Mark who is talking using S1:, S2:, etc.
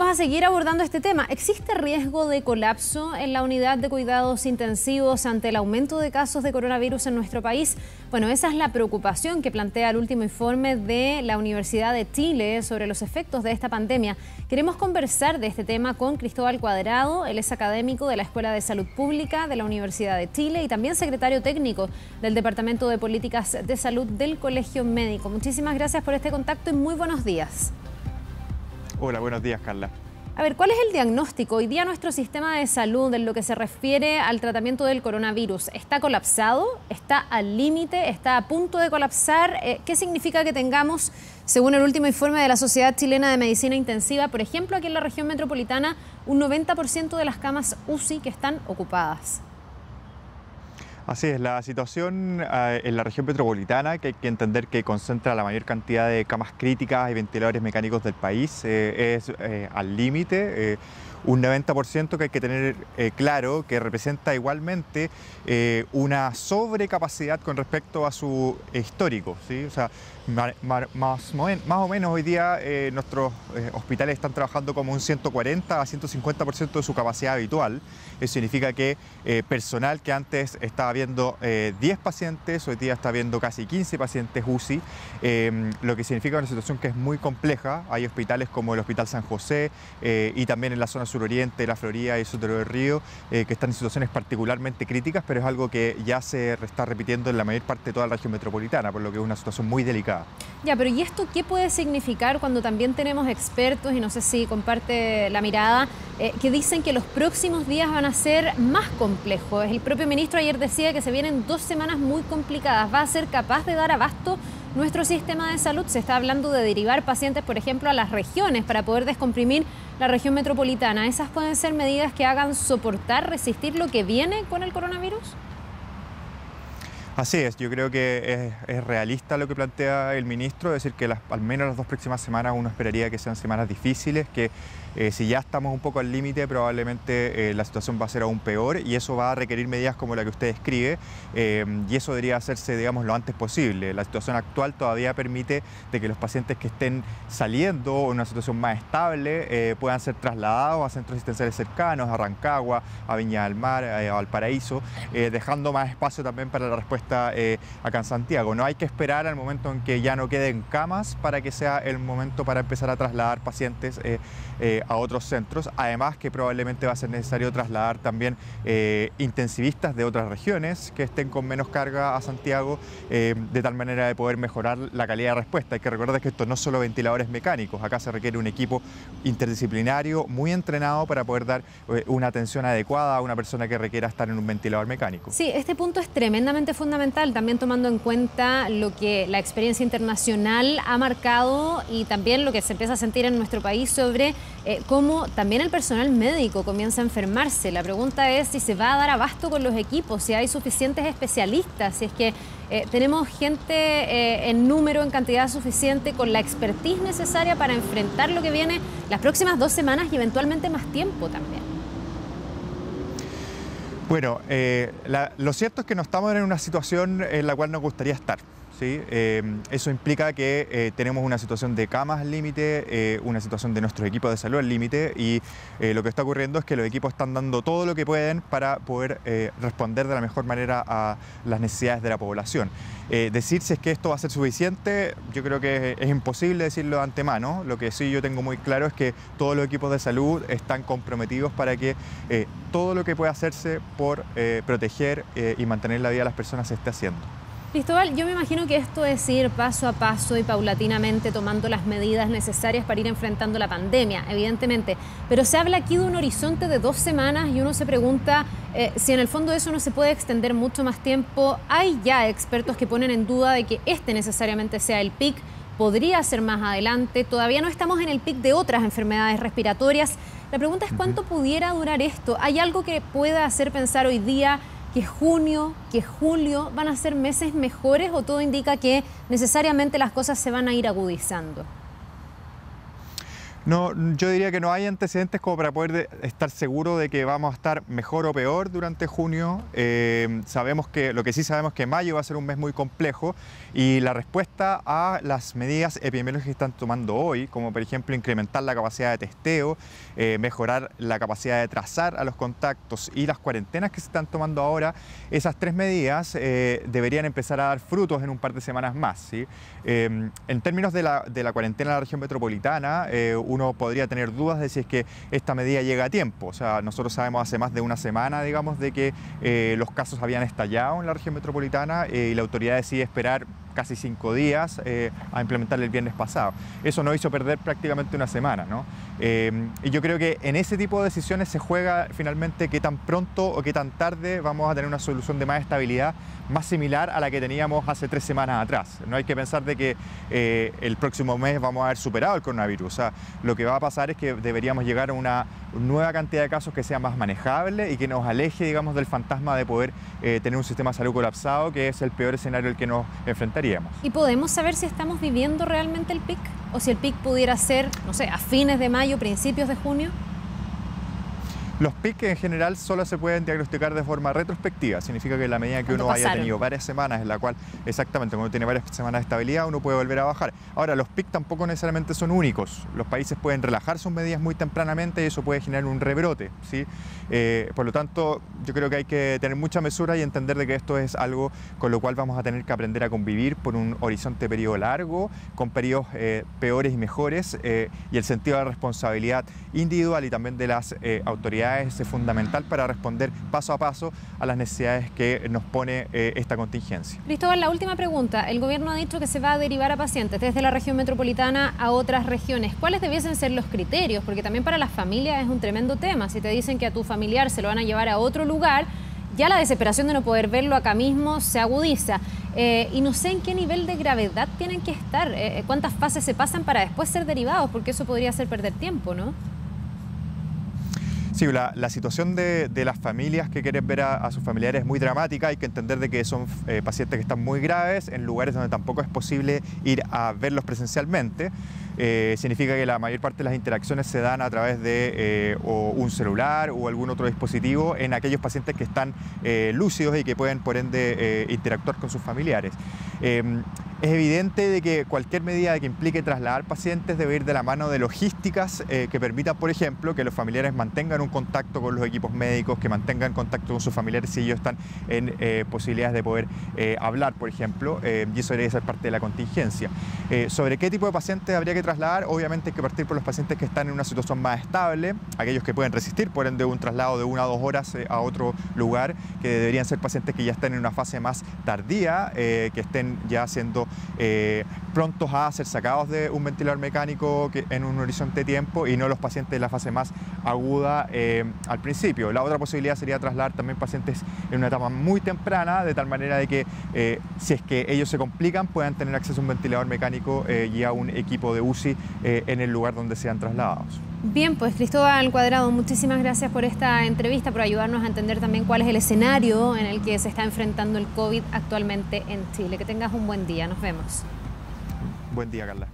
S1: Vamos a seguir abordando este tema. ¿Existe riesgo de colapso en la unidad de cuidados intensivos ante el aumento de casos de coronavirus en nuestro país? Bueno, esa es la preocupación que plantea el último informe de la Universidad de Chile sobre los efectos de esta pandemia. Queremos conversar de este tema con Cristóbal Cuadrado. Él es académico de la Escuela de Salud Pública de la Universidad de Chile y también secretario técnico del Departamento de Políticas de Salud del Colegio Médico. Muchísimas gracias por este contacto y muy buenos días.
S2: Hola, buenos días, Carla.
S1: A ver, ¿cuál es el diagnóstico? Hoy día nuestro sistema de salud en lo que se refiere al tratamiento del coronavirus, ¿está colapsado? ¿Está al límite? ¿Está a punto de colapsar? ¿Qué significa que tengamos, según el último informe de la Sociedad Chilena de Medicina Intensiva, por ejemplo, aquí en la región metropolitana, un 90% de las camas UCI que están ocupadas?
S2: Así es, la situación en la región metropolitana, que hay que entender que concentra la mayor cantidad de camas críticas y ventiladores mecánicos del país, es al límite. Un 90% que hay que tener claro que representa igualmente una sobrecapacidad con respecto a su histórico, ¿sí? O sea, más o menos hoy día nuestros hospitales están trabajando como un 140 a 150% de su capacidad habitual. Eso significa que personal que antes estaba viendo 10 pacientes, hoy día está viendo casi 15 pacientes UCI, lo que significa una situación que es muy compleja. Hay hospitales como el Hospital San José y también en la zona suroriente, la Florida y el sur del Río, que están en situaciones particularmente críticas, pero es algo que ya se está repitiendo en la mayor parte de toda la región metropolitana, por lo que es una situación muy delicada.
S1: Ya, pero ¿y esto qué puede significar cuando también tenemos expertos, y no sé si comparte la mirada, que dicen que los próximos días van a ser más complejos? El propio ministro ayer decía que se vienen 2 semanas muy complicadas. ¿Va a ser capaz de dar abasto nuestro sistema de salud? Se está hablando de derivar pacientes, por ejemplo, a las regiones para poder descomprimir la región metropolitana. ¿Esas pueden ser medidas que hagan soportar, resistir lo que viene con el coronavirus?
S2: Así es, yo creo que es realista lo que plantea el ministro, es decir, que al menos las 2 próximas semanas uno esperaría que sean semanas difíciles, que si ya estamos un poco al límite, probablemente la situación va a ser aún peor y eso va a requerir medidas como la que usted describe y eso debería hacerse, digamos, lo antes posible. La situación actual todavía permite de que los pacientes que estén saliendo en una situación más estable puedan ser trasladados a centros asistenciales cercanos, a Rancagua, a Viña del Mar, a Valparaíso, dejando más espacio también para la respuesta acá en Santiago. No hay que esperar al momento en que ya no queden camas para que sea el momento para empezar a trasladar pacientes a otros centros. Además que probablemente va a ser necesario trasladar también intensivistas de otras regiones que estén con menos carga a Santiago, de tal manera de poder mejorar la calidad de respuesta. Hay que recordar que esto no es solo ventiladores mecánicos, acá se requiere un equipo interdisciplinario muy entrenado para poder dar una atención adecuada a una persona que requiera estar en un ventilador mecánico.
S1: Sí, este punto es tremendamente fundamental, también tomando en cuenta lo que la experiencia internacional ha marcado y también lo que se empieza a sentir en nuestro país sobre cómo también el personal médico comienza a enfermarse. La pregunta es si se va a dar abasto con los equipos, si hay suficientes especialistas, si es que tenemos gente en número, en cantidad suficiente, con la expertise necesaria para enfrentar lo que viene las próximas 2 semanas y eventualmente más tiempo también.
S2: Bueno, lo cierto es que no estamos en una situación en la cual nos gustaría estar, ¿sí? Eso implica que tenemos una situación de camas al límite, una situación de nuestros equipos de salud al límite y lo que está ocurriendo es que los equipos están dando todo lo que pueden para poder responder de la mejor manera a las necesidades de la población. Decir si es que esto va a ser suficiente, yo creo que es imposible decirlo de antemano. Lo que sí yo tengo muy claro es que todos los equipos de salud están comprometidos para que todo lo que pueda hacerse por proteger y mantener la vida de las personas se esté haciendo.
S1: Cristóbal, yo me imagino que esto es ir paso a paso y paulatinamente tomando las medidas necesarias para ir enfrentando la pandemia, evidentemente. Pero se habla aquí de un horizonte de 2 semanas y uno se pregunta si en el fondo eso no se puede extender mucho más tiempo. Hay ya expertos que ponen en duda de que este necesariamente sea el pic. Podría ser más adelante. Todavía no estamos en el pic de otras enfermedades respiratorias. La pregunta es cuánto pudiera durar esto. ¿Hay algo que pueda hacer pensar hoy día que junio, que julio van a ser meses mejores o todo indica que necesariamente las cosas se van a ir agudizando?
S2: No, yo diría que no hay antecedentes como para poder estar seguro de que vamos a estar mejor o peor durante junio. Lo que sí sabemos es que mayo va a ser un mes muy complejo y la respuesta a las medidas epidemiológicas que están tomando hoy, como por ejemplo incrementar la capacidad de testeo, mejorar la capacidad de trazar a los contactos y las cuarentenas que se están tomando ahora, esas tres medidas deberían empezar a dar frutos en un par de semanas más, ¿sí? En términos de la cuarentena en la región metropolitana, uno podría tener dudas de si es que esta medida llega a tiempo. O sea, nosotros sabemos hace más de una semana, digamos, de que los casos habían estallado en la región metropolitana y la autoridad decide esperar casi 5 días a implementar el viernes pasado. Eso nos hizo perder prácticamente una semana, ¿no? Y yo creo que en ese tipo de decisiones se juega finalmente qué tan pronto o qué tan tarde vamos a tener una solución de más estabilidad, más similar a la que teníamos hace 3 semanas atrás. No hay que pensar de que el próximo mes vamos a haber superado el coronavirus. O sea, lo que va a pasar es que deberíamos llegar a una nueva cantidad de casos que sea más manejable y que nos aleje, digamos, del fantasma de poder tener un sistema de salud colapsado, que es el peor escenario al que nos enfrentaríamos.
S1: ¿Y podemos saber si estamos viviendo realmente el pic? ¿O si el pic pudiera ser, no sé, a fines de mayo, principios de junio?
S2: Los pics en general solo se pueden diagnosticar de forma retrospectiva. Significa que en la medida que uno haya tenido varias semanas en la cual, exactamente, cuando uno tiene varias semanas de estabilidad, uno puede volver a bajar. Ahora, los pics tampoco necesariamente son únicos. Los países pueden relajar sus medidas muy tempranamente y eso puede generar un rebrote, ¿sí? Por lo tanto, yo creo que hay que tener mucha mesura y entender de que esto es algo con lo cual vamos a tener que aprender a convivir por un horizonte de periodo largo, con periodos peores y mejores, y el sentido de la responsabilidad individual y también de las autoridades es fundamental para responder paso a paso a las necesidades que nos pone esta contingencia.
S1: Cristóbal, la última pregunta. El gobierno ha dicho que se va a derivar a pacientes desde la región metropolitana a otras regiones. ¿Cuáles debiesen ser los criterios? Porque también para las familias es un tremendo tema. Si te dicen que a tu familiar se lo van a llevar a otro lugar, ya la desesperación de no poder verlo acá mismo se agudiza. Y no sé en qué nivel de gravedad tienen que estar, cuántas fases se pasan para después ser derivados, porque eso podría hacer perder tiempo, ¿no?
S2: Sí, la situación de las familias que quieren ver a sus familiares es muy dramática. Hay que entender de que son pacientes que están muy graves en lugares donde tampoco es posible ir a verlos presencialmente. Significa que la mayor parte de las interacciones se dan a través de o un celular o algún otro dispositivo en aquellos pacientes que están lúcidos y que pueden, por ende, interactuar con sus familiares. Es evidente de que cualquier medida que implique trasladar pacientes debe ir de la mano de logísticas que permitan, por ejemplo, que los familiares mantengan un contacto con los equipos médicos, que mantengan contacto con sus familiares si ellos están en posibilidades de poder hablar, por ejemplo, y eso debería ser parte de la contingencia. Sobre qué tipo de pacientes habría que trasladar, obviamente hay que partir por los pacientes que están en una situación más estable, aquellos que pueden resistir, por ende, un traslado de 1 a 2 horas a otro lugar, que deberían ser pacientes que ya estén en una fase más tardía, que estén ya siendo prontos a ser sacados de un ventilador mecánico en un horizonte de tiempo y no los pacientes de la fase más aguda al principio. La otra posibilidad sería trasladar también pacientes en una etapa muy temprana, de tal manera de que si es que ellos se complican puedan tener acceso a un ventilador mecánico y a un equipo de UCI en el lugar donde sean trasladados.
S1: Bien, pues Cristóbal Cuadrado, muchísimas gracias por esta entrevista, por ayudarnos a entender también cuál es el escenario en el que se está enfrentando el COVID actualmente en Chile. Que tengas un buen día, nos vemos.
S2: Buen día, Carla.